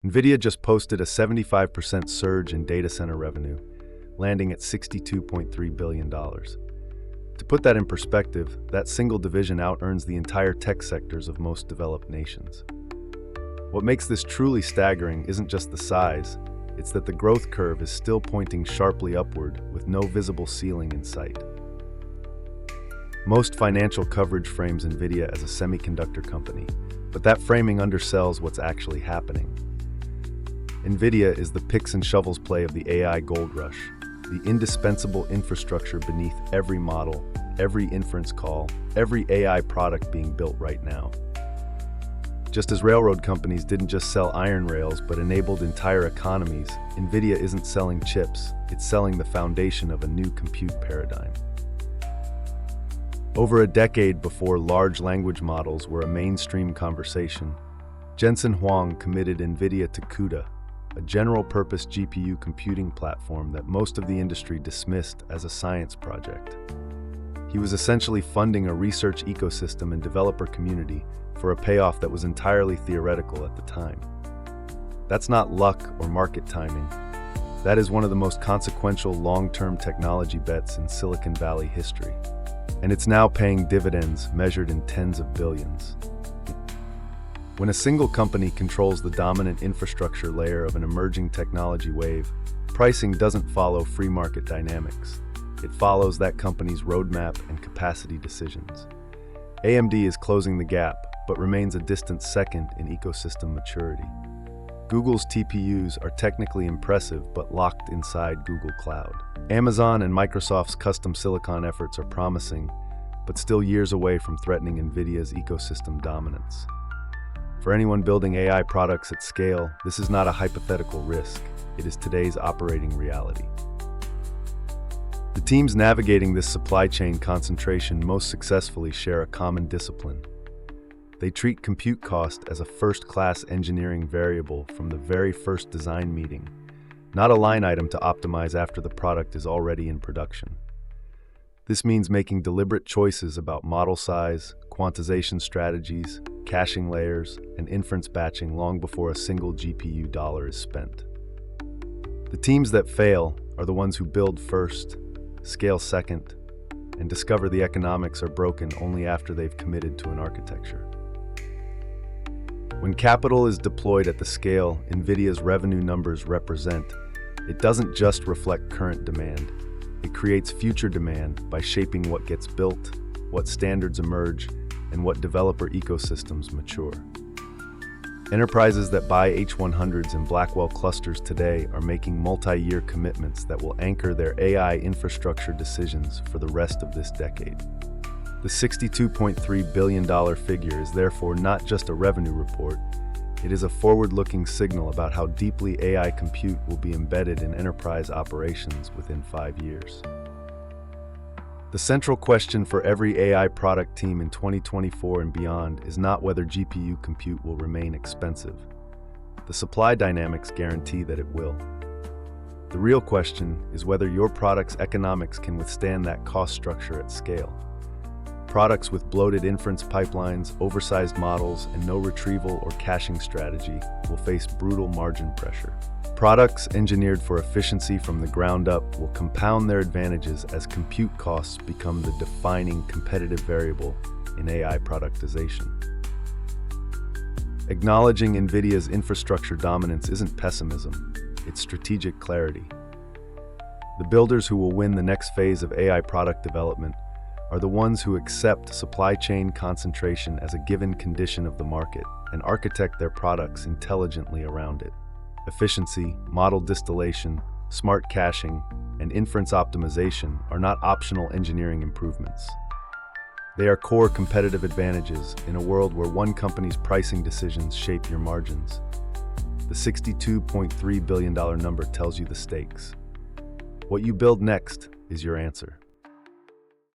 Nvidia just posted a 75% surge in data center revenue, landing at $62.3 billion. To put that in perspective, that single division out-earns the entire tech sectors of most developed nations. What makes this truly staggering isn't just the size, it's that the growth curve is still pointing sharply upward with no visible ceiling in sight. Most financial coverage frames Nvidia as a semiconductor company, but that framing undersells what's actually happening. Nvidia is the picks and shovels play of the AI gold rush, the indispensable infrastructure beneath every model, every inference call, every AI product being built right now. Just as railroad companies didn't just sell iron rails but enabled entire economies, Nvidia isn't selling chips, it's selling the foundation of a new compute paradigm. Over a decade before large language models were a mainstream conversation, Jensen Huang committed Nvidia to CUDA, a general-purpose GPU computing platform that most of the industry dismissed as a science project. He was essentially funding a research ecosystem and developer community for a payoff that was entirely theoretical at the time. That's not luck or market timing. That is one of the most consequential long-term technology bets in Silicon Valley history. And it's now paying dividends measured in tens of billions. When a single company controls the dominant infrastructure layer of an emerging technology wave, pricing doesn't follow free market dynamics. It follows that company's roadmap and capacity decisions. AMD is closing the gap, but remains a distant second in ecosystem maturity. Google's TPUs are technically impressive, but locked inside Google Cloud. Amazon and Microsoft's custom silicon efforts are promising, but still years away from threatening Nvidia's ecosystem dominance. For anyone building AI products at scale, this is not a hypothetical risk. It is today's operating reality. The teams navigating this supply chain concentration most successfully share a common discipline. They treat compute cost as a first-class engineering variable from the very first design meeting, not a line item to optimize after the product is already in production. This means making deliberate choices about model size, quantization strategies, caching layers, and inference batching long before a single GPU dollar is spent. The teams that fail are the ones who build first, scale second, and discover the economics are broken only after they've committed to an architecture. When capital is deployed at the scale Nvidia's revenue numbers represent, it doesn't just reflect current demand. It creates future demand by shaping what gets built, what standards emerge, and what developer ecosystems mature. Enterprises that buy H100s and Blackwell clusters today are making multi-year commitments that will anchor their AI infrastructure decisions for the rest of this decade. The $62.3 billion figure is therefore not just a revenue report, it is a forward-looking signal about how deeply AI compute will be embedded in enterprise operations within 5 years. The central question for every AI product team in 2024 and beyond is not whether GPU compute will remain expensive. The supply dynamics guarantee that it will. The real question is whether your product's economics can withstand that cost structure at scale. Products with bloated inference pipelines, oversized models, and no retrieval or caching strategy will face brutal margin pressure. Products engineered for efficiency from the ground up will compound their advantages as compute costs become the defining competitive variable in AI productization. Acknowledging Nvidia's infrastructure dominance isn't pessimism, it's strategic clarity. The builders who will win the next phase of AI product development are the ones who accept supply chain concentration as a given condition of the market and architect their products intelligently around it. Efficiency, model distillation, smart caching, and inference optimization are not optional engineering improvements. They are core competitive advantages in a world where one company's pricing decisions shape your margins. The $62.3 billion number tells you the stakes. What you build next is your answer.